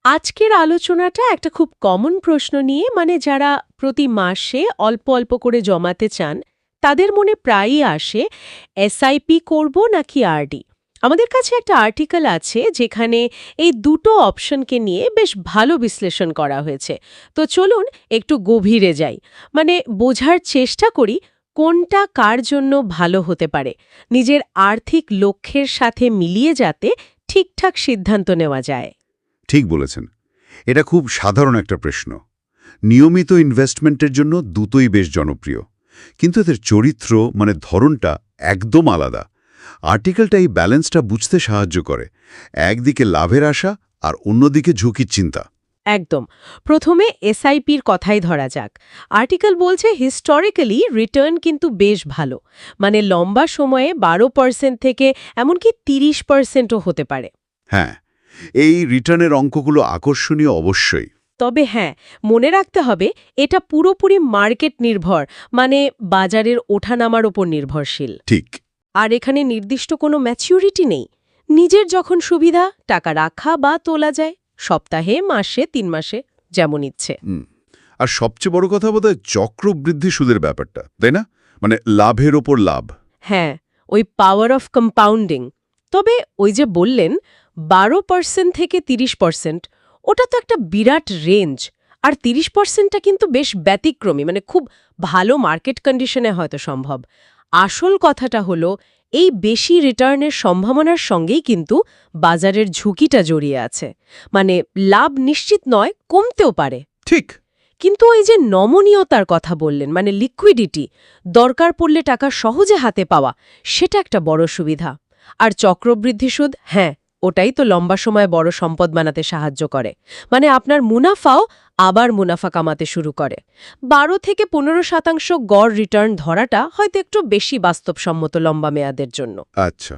আজকের আলোচনাটা একটা খুব কমন প্রশ্ন নিয়ে, যারা প্রতি মাসে অল্প অল্প করে জমাতে চান তাদের মনে প্রায়ই আসে এসআইপি করব নাকি আরডি। আমাদের কাছে একটা আর্টিকেল আছে যেখানে এই দুটো অপশনকে নিয়ে বেশ ভালো বিশ্লেষণ করা হয়েছে। তো চলুন একটু গভীরে যাই, বোঝার চেষ্টা করি কোনটা কার জন্য ভালো হতে পারে, নিজের আর্থিক লক্ষ্যের সাথে মিলিয়ে যাতে ঠিকঠাক সিদ্ধান্ত নেওয়া যায়। ঠিক বলেছেন। এটা খুব সাধারণ একটা প্রশ্ন। নিয়মিত ইনভেস্টমেন্টের জন্য দুটোই বেশ জনপ্রিয়, কিন্তু এদের চরিত্র ধরনটা একদম আলাদা। আর্টিকেলটা এই ব্যালেন্সটা বুঝতে সাহায্য করে, একদিকে লাভের আশা আর অন্যদিকে ঝুঁকির চিন্তা। একদম। প্রথমে এসআইপির কথাই ধরা যাক। আর্টিকেল বলছে হিস্টোরিক্যালি রিটার্ন কিন্তু বেশ ভালো, লম্বা সময়ে 12% থেকে এমনকি 30%ও হতে পারে। হ্যাঁ, এই রিটার্নের অঙ্কগুলো আকর্ষণীয় অবশ্যই। তবে হ্যাঁ, মনে রাখতে হবে এটা পুরোপুরি মার্কেট নির্ভর, বাজারের ওঠানামার ওপর নির্ভরশীল। ঠিক। আর এখানে নির্দিষ্ট কোনো ম্যাচিউরিটি নেই। নিজের যখন সুবিধা টাকা রাখা বা তোলা যায়, সপ্তাহে, মাসে, 3 মাসে, যেমন ইচ্ছে। আর সবচেয়ে বড় কথা বোধহয় চক্রবৃদ্ধি সুদের ব্যাপারটা, তাই না? লাভের ওপর লাভ। হ্যাঁ, ওই পাওয়ার অফ কম্পাউন্ডিং। তবে ওই যে বললেন 12% থেকে 30%, ওটা তো একটা বিরাট রেঞ্জ। আর 30%টা কিন্তু বেশ ব্যতিক্রমী, খুব ভালো মার্কেট কন্ডিশনে হয়তো সম্ভব। আসল কথাটা হলো এই বেশি রিটার্নের সম্ভাবনার সঙ্গেই কিন্তু বাজারের ঝুঁকিটা জড়িয়ে আছে। লাভ নিশ্চিত নয়, কমতেও পারে। ঠিক। কিন্তু ওই যে নমনীয়তার কথা বললেন, লিকুইডিটি, দরকার পড়লে টাকা সহজে হাতে পাওয়া, সেটা একটা বড় সুবিধা। আর চক্রবৃদ্ধি সুদ, হ্যাঁ, ওটাই তো লম্বা সময় বড় সম্পদ বানাতে সাহায্য করে। আপনার মুনাফাও আবার মুনাফা কামাতে শুরু করে। 12 থেকে 15% গড় রিটার্ন ধরাটা হয়তো একটু বেশি বাস্তবসম্মত লম্বা মেয়াদের জন্য। আচ্ছা,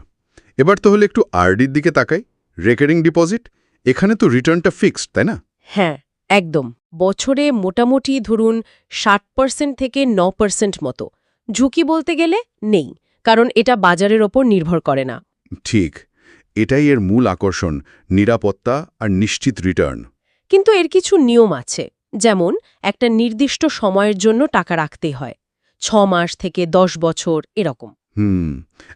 এবার তাহলে একটু আরডির দিকে তাকাই। রেকারিং ডিপোজিট, এখানে তো রিটার্নটা ফিক্সড, তাই না? হ্যাঁ, একদম। বছরে মোটামুটি ধরুন 60% থেকে 9% মতো। ঝুঁকি বলতে গেলে নেই, কারণ এটা বাজারের ওপর নির্ভর করে না। ঠিক, এটাই এর মূল আকর্ষণ, নিরাপত্তা আর নিশ্চিত রিটার্ন। কিন্তু এর কিছু নিয়ম আছে, যেমন একটা নির্দিষ্ট সময়ের জন্য টাকা রাখতে হয়, 6 মাস থেকে 10 বছর এরকম।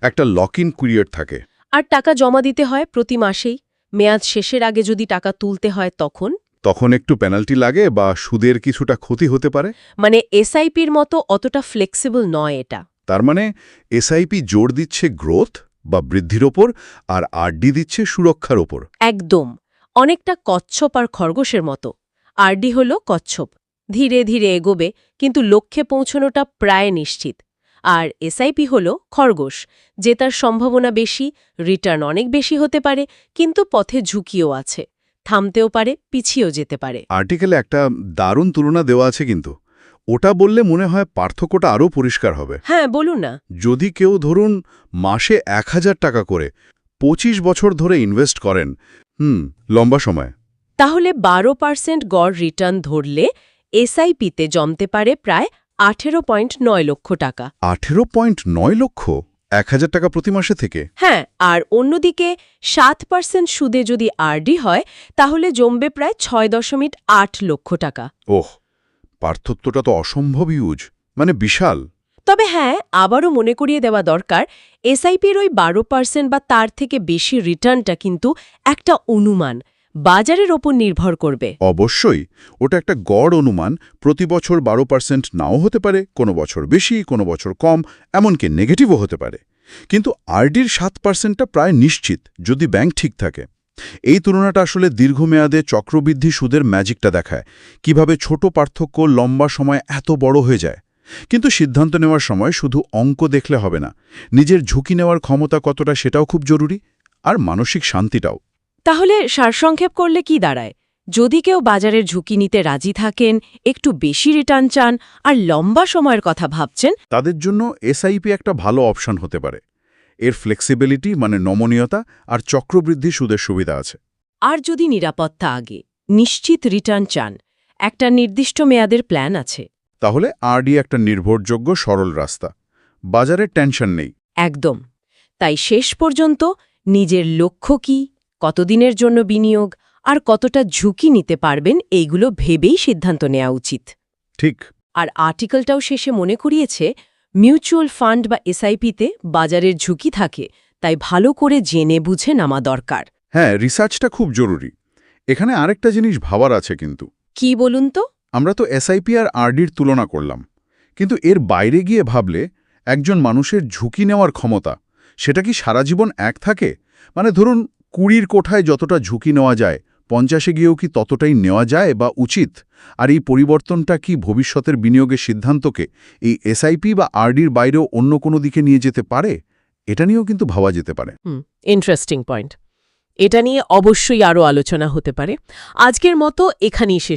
একটা লক ইন পিরিয়ড থাকে। আর টাকা জমা দিতে হয় প্রতি মাসেই। মেয়াদ শেষের আগে যদি টাকা তুলতে হয় তখন একটু পেনাল্টি লাগে বা সুদের কিছুটা ক্ষতি হতে পারে। এসআইপির মতো অতটা ফ্লেক্সিবল নয় এটা। তার এসআইপি জোর দিচ্ছে গ্রোথ বা বৃদ্ধির ওপর, আর আরডি দিচ্ছে সুরক্ষার ওপর। একদম, অনেকটা কচ্ছপ আর খরগোশের মতো। আরডি হল কচ্ছপ, ধীরে ধীরে এগোবে, কিন্তু লক্ষ্যে পৌঁছানোটা প্রায় নিশ্চিত। আর এসআইপি হল খরগোশ, জেতার সম্ভাবনা বেশি, রিটার্ন অনেক বেশি হতে পারে, কিন্তু পথে ঝুঁকিও আছে, থামতেও পারে, পিছিয়েও যেতে পারে। আর্টিকেলে একটা দারুণ তুলনা দেওয়া আছে, কিন্তু ওটা বললে মনে হয় পার্থক্যটা আরও পরিষ্কার হবে। হ্যাঁ, বলুন না। যদি কেউ ধরুন মাসে 1000 টাকা করে 25 বছর ধরে ইনভেস্ট করেন, লম্বা সময়, তাহলে 12% গড় রিটার্ন ধরলে এসআইপিতে জমতে পারে প্রায় 18.9 লক্ষ টাকা। 18.9 লক্ষ? 1000 টাকা প্রতি মাসে থেকে? হ্যাঁ, আর অন্যদিকে 7% সুদে যদি আরডি হয়, তাহলে জমবে প্রায় 6.8 লক্ষ টাকা। ওহ, পার্থক্যটা তো অসম্ভব হিউজ, বিশাল। তবে হ্যাঁ, আবারও মনে করিয়ে দেওয়া দরকার, এসআইপির ওই 12% বা তার থেকে বেশি রিটার্নটা কিন্তু একটা অনুমান, বাজারের ওপর নির্ভর করবে। অবশ্যই, ওটা একটা গড় অনুমান। প্রতি বছর 12% নাও হতে পারে, কোনো বছর বেশি, কোনো বছর কম, এমনকি নেগেটিভও হতে পারে। কিন্তু আরডির 7%টা প্রায় নিশ্চিত, যদি ব্যাংক ঠিক থাকে। এই তুলনাটা আসলে দীর্ঘমেয়াদে চক্রবৃদ্ধি সুদের ম্যাজিকটা দেখায়, কিভাবে ছোট পার্থক্য লম্বা সময় এত বড় হয়ে যায়। কিন্তু সিদ্ধান্ত নেওয়ার সময় শুধু অঙ্ক দেখলে হবে না, নিজের ঝুঁকি নেওয়ার ক্ষমতা কতটা সেটাও খুব জরুরি, আর মানসিক শান্তিটাও। তাহলে সারসংক্ষেপ করলে কি দাঁড়ায়? যদি কেউ বাজারের ঝুঁকি নিতে রাজি থাকেন, একটু বেশি রিটার্ন চান আর লম্বা সময়ের কথা ভাবছেন, তাদের জন্য এসআইপি একটা ভালো অপশন হতে পারে। এর ফ্লেক্সিবিলিটি, নমনীয়তা আর চক্রবৃদ্ধি সুদের সুবিধা আছে। আর যদি নিরাপত্তা আগে, নিশ্চিত রিটার্ন চান, একটা নির্দিষ্ট মেয়াদের প্ল্যান আছে, তাহলে আরডি একটা নির্ভরযোগ্য সরল রাস্তা, বাজারের টেনশন নেই। একদম। তাই শেষ পর্যন্ত নিজের লক্ষ্য কি, কতদিনের জন্য বিনিয়োগ আর কতটা ঝুঁকি নিতে পারবেন এইগুলো ভেবেই সিদ্ধান্ত নেওয়া উচিত। ঠিক। আর আর্টিকেলটাও শেষে মনে করিয়েছে মিউচুয়াল ফান্ড বা এসআইপিতে বাজারের ঝুঁকি থাকে, তাই ভালো করে জেনে বুঝে নামা দরকার। হ্যাঁ, রিসার্চটা খুব জরুরি। এখানে আরেকটা জিনিস ভাবার আছে কিন্তু। কি বলুন তো? আমরা তো এসআইপি আর আরডির তুলনা করলাম, কিন্তু এর বাইরে গিয়ে ভাবলে একজন মানুষের ঝুঁকি নেওয়ার ক্ষমতা, সেটা কি সারা জীবন এক থাকে? মানে ধরুন 20 কোঠায় যতটা ঝুঁকি নেওয়া যায় 50-এ গিয়েও কি ততটাই নেওয়া যায় বা উচিত? আর এই পরিবর্তনটা কি ভবিষ্যতের বিনিয়োগের সিদ্ধান্তকে এই এসআইপি বা আরডির বাইরেও অন্য কোনো দিকে নিয়ে যেতে পারে? এটা নিয়েও কিন্তু ভাবা যেতে পারে। Interesting point. এটা নিয়ে অবশ্যই আরও আলোচনা হতে পারে। আজকের মতো এখানেই শেষ